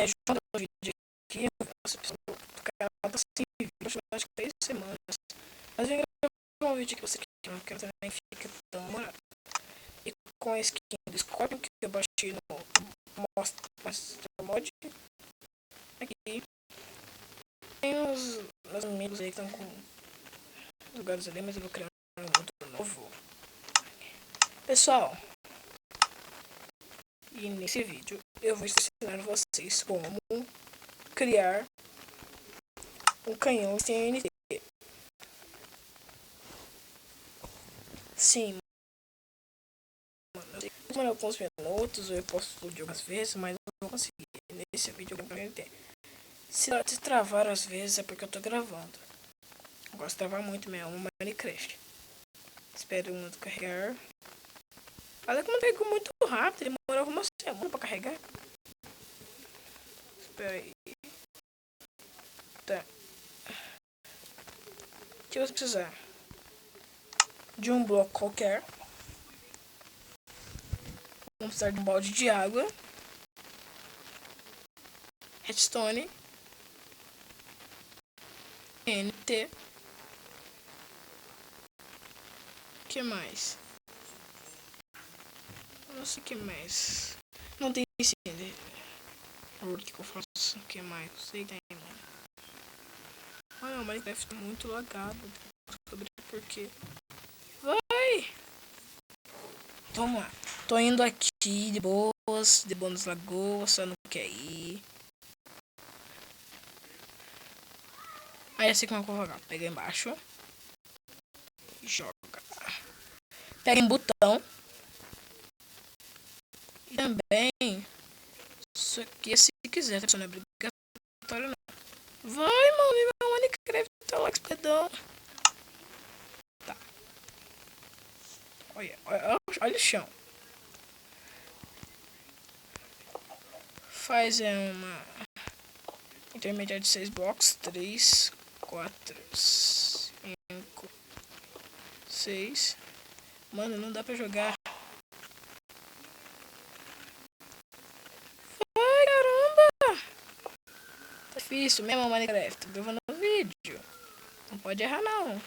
junto o vídeo aqui, o canal tá sem vídeo, acho que 3 semanas. Mas eu vou gravar um vídeo que você quer, não quero também fica tão demorado. E com a skin do Scorpion que eu baixei no Master Mod. Aqui tem os meus amigos aí que estão com lugares ali, mas eu vou criar um mundo novo. Pessoal, e nesse vídeo eu vou ensinar vocês como criar um canhão TNT. Sim, mano, demora alguns minutos, eu posso explodir algumas vezes, mas eu não consegui. Nesse vídeo eu vou TNT. Se travar às vezes é porque eu tô gravando. Eu gosto de travar muito mesmo no Minecraft. Espero o mundo carregar. Olha como pegou muito rápido, demorou uma semana pra carregar. Espera aí. Tá. O que você precisar? De um bloco qualquer. Vamos precisar de um balde de água. Redstone. TNT. O que mais? Não sei o que mais. Não tem sim. O que eu faço? O que mais? Não sei que tem, mano. Olha, o Minecraft tá muito lagado. Descobri por quê. Vai! Toma. Tô indo aqui de boas, de bônus lagoas, só não quer ir. Aí assim como eu vou jogar. Pega embaixo. E joga. Pega em botão. E também. Isso aqui se quiser, tá? Isso não é obrigatório não. Vai, mano, vai Minecraft, tá lá pedão. Tá. Olha o chão. Faz uma intermediária de 6 blocos. 3, 4, 5, 6. Mano, não dá pra jogar. Ai, caramba! Tá difícil mesmo, Minecraft. Tô gravando um vídeo. Não pode errar, não.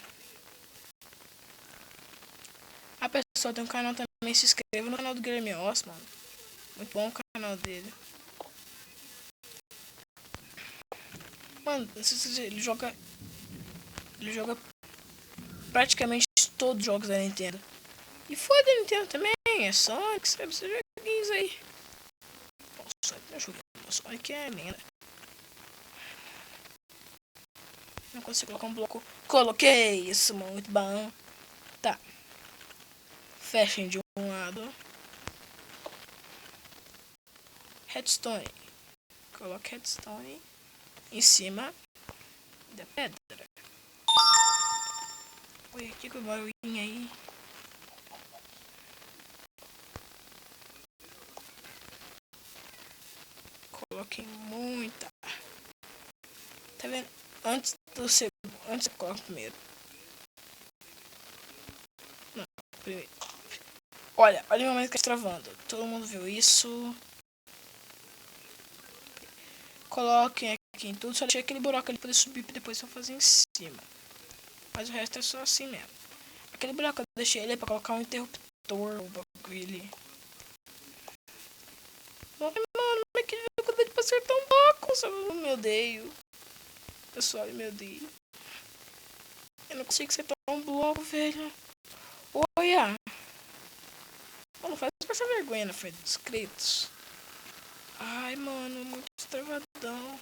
A pessoa tem um canal também. Se inscreva no canal do Guilherme Oss, mano. Muito bom o canal dele. Mano, ele joga. Ele joga praticamente todos os jogos da Nintendo. E foi da Nintendo também. É Sonic, sabe? Esses joguinhos aí. Nossa, eu joguei. O Sonic é linda. Não consigo colocar um bloco. Coloquei! Isso, muito bom. Tá. Fechem de um lado. Redstone. Coloque redstone em cima da pedra. Oi, que barulhinho aí. Coloquei muita. Tá vendo? Antes você coloca primeiro. Não, primeiro. Olha o momento que está travando. Todo mundo viu isso. Coloquem aqui em tudo. Só deixei aquele buraco ali para poder subir e depois eu fazer em cima. Mas o resto é só assim mesmo. Aquele buraco eu deixei ele para colocar um interruptor. O bagulho ali. Mano, como é que eu acabei de acertar um bloco? Eu me odeio. Pessoal, eu me odeio. Eu não consigo acertar um bloco, velho. Olha. Não faz essa vergonha na frente dos inscritos. Ai, mano, muito travadão.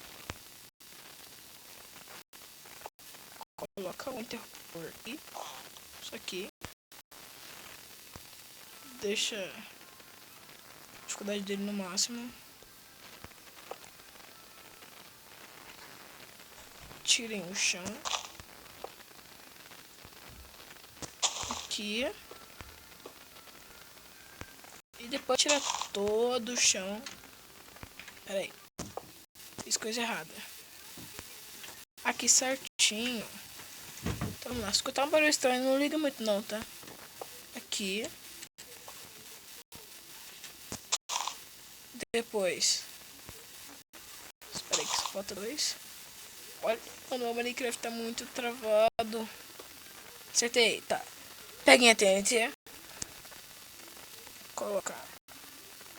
Coloca o interruptor aqui. Isso aqui. Deixa a dificuldade dele no máximo. Tirem o chão. Aqui. E depois tirar todo o chão. Pera aí. Fiz coisa errada. Aqui certinho. Então vamos lá. Se escutar um barulho estranho, não liga muito não, tá? Aqui. Depois falta 2. Olha, o meu Minecraft tá muito travado. Acertei, tá. Peguem a TNT. Coloca.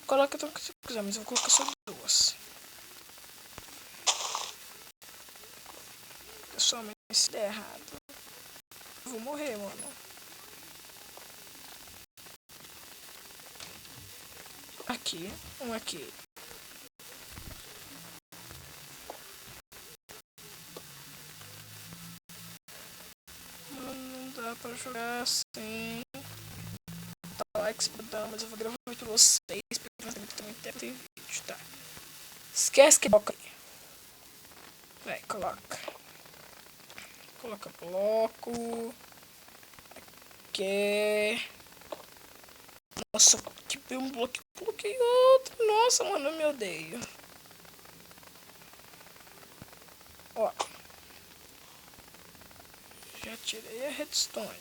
Coloca tanto que você quiser, mas eu vou colocar só 2. Pessoal, mas se der errado, eu vou morrer, mano. Aqui, um aqui. Não dá pra jogar assim. Dá like se puder, mas eu vou gravar pra vocês, porque também deve ter vídeo, tá? Esquece que bloco aí. Vai, coloca. Coloca bloco. Que. Nossa, que um bloco, coloquei outro. Nossa, mano, eu me odeio. Ó. Já tirei a redstone.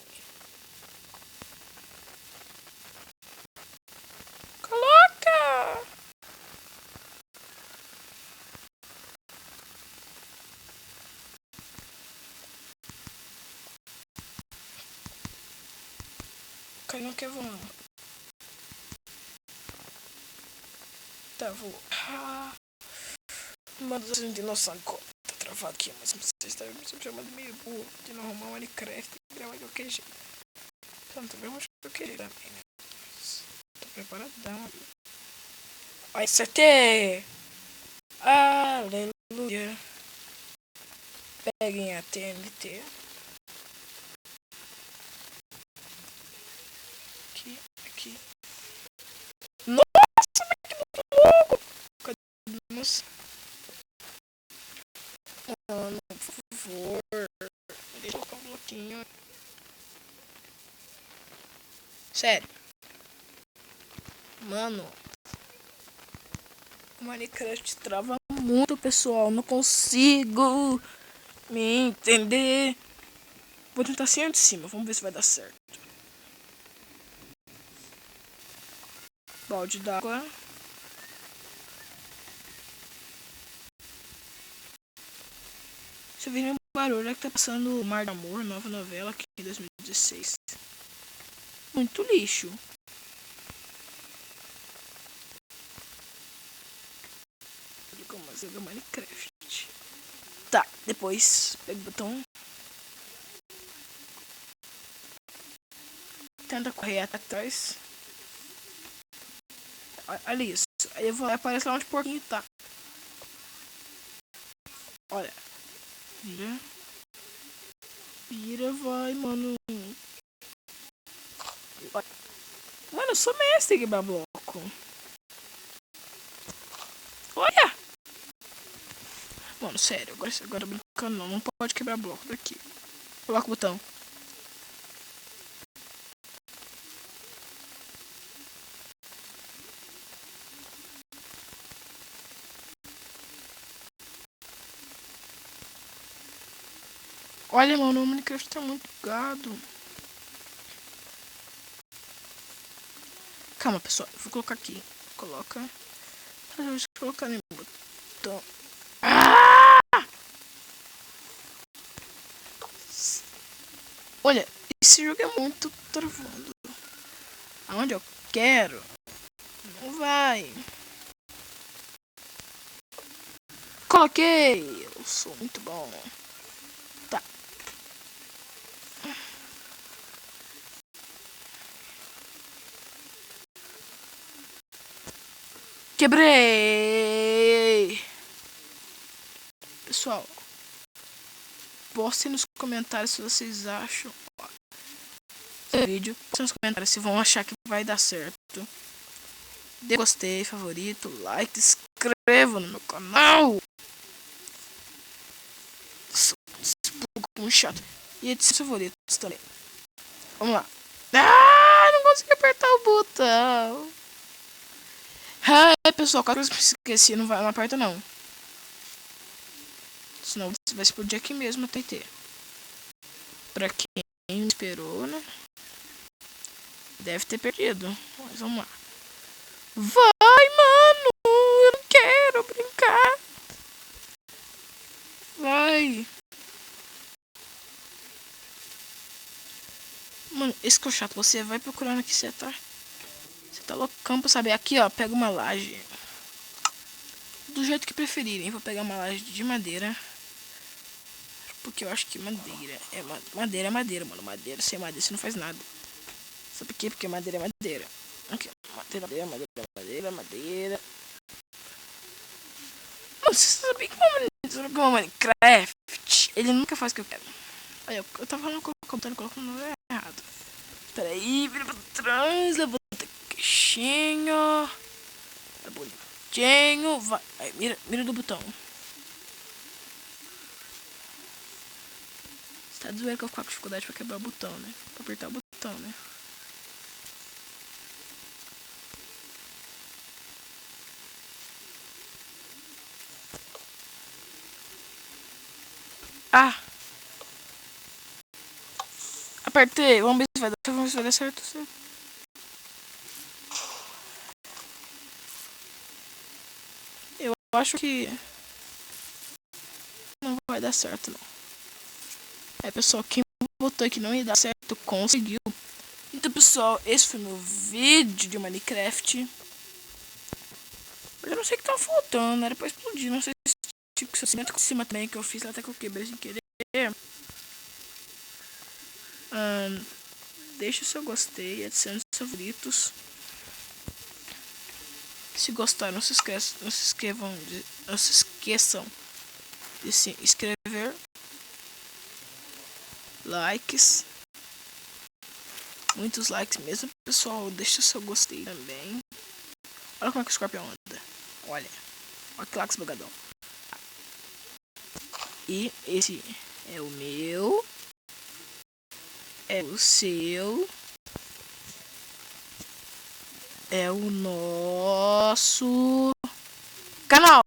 Coloca! Cai não quer voar. Tá, vou. Mano, vocês não tem noção de como tá travado aqui, mas vocês estão me chamando meio burro de não arrumar Minecraft e gravar de qualquer jeito. Então, também vou de qualquer jeito também, né? Tô preparadão. Ai, acertei! Aleluia! Peguem a TNT. Aqui. Nossa, mas que louco! Cadê? Nossa. Mano, por favor. Deixa eu colocar um bloquinho. Sério. Mano. O Minecraft trava muito, pessoal. Não consigo me entender. Vou tentar assim de cima. Vamos ver se vai dar certo. Balde d'água. Você viu um barulho, é que tá passando o Mar do Amor, nova novela aqui em 2016. Muito lixo. Como jogar Minecraft. Tá, depois pega o botão. Tenta correr atrás. Olha isso. Aí aparece lá onde o porquinho tá. Olha. Vira. Vira, vai, mano. Mano, eu sou mestre em quebrar bloco. Olha! Mano, sério, agora brincando não pode quebrar bloco daqui. Coloca o botão. Olha, mano, o Minecraft tá muito bugado. Calma, pessoal, eu vou colocar aqui. Coloca. Deixa eu colocar no botão. Ah! Olha, esse jogo é muito travado. Aonde eu quero, não vai. Coloquei! Eu sou muito bom. Tá. Quebrei! Pessoal, postem nos comentários se vocês acham vídeo. Postem nos comentários se vão achar que vai dar certo. Dê gostei, favorito, like, inscreva no meu canal. Muito chato. E de seus favoritos também. Vamos lá. Ah, não consegui apertar o botão. Ai, pessoal, qualquer coisa que eu esqueci, não aperta não. Senão você vai explodir aqui mesmo a TNT. Pra quem esperou, né? Deve ter perdido. Mas vamos lá. Vai, mano! Eu não quero brincar. esse que é o chato. Você vai procurando aqui, você tá loucão pra saber. Aqui, ó, pega uma laje. Do jeito que preferirem. Vou pegar uma laje de madeira. Porque eu acho que madeira é madeira, mano. Madeira, sem madeira você não faz nada. Sabe por quê? Porque madeira é madeira. Aqui, madeira. Mano, você sabia que o Minecraft, ele nunca faz o que eu quero. Aí, eu tava falando com o computador, colocando o número errado. Peraí, vira pra trás, levanta a caixinha. É bonitinho, vai. Aí, mira do botão. Você tá doendo que eu fico com dificuldade pra quebrar o botão, né? Pra apertar o botão, né? Ah! Apertei, vamos ver se vai dar certo. Eu acho que não vai dar certo, não. É, pessoal, quem botou que não ia dar certo, conseguiu. Então, pessoal, esse foi meu vídeo de Minecraft. Eu não sei o que tava faltando, era pra explodir. Não sei se tipo que cimento com cima também que eu fiz, até que eu quebrei sem querer. Deixa o seu gostei, adicione os favoritos. Se gostaram, não se esqueçam de se inscrever. Likes. Muitos likes mesmo, pessoal. Deixa o seu gostei também. Olha como é que o escorpião anda. Olha que lax bugadão. E esse é o meu. É o seu. É o nosso canal.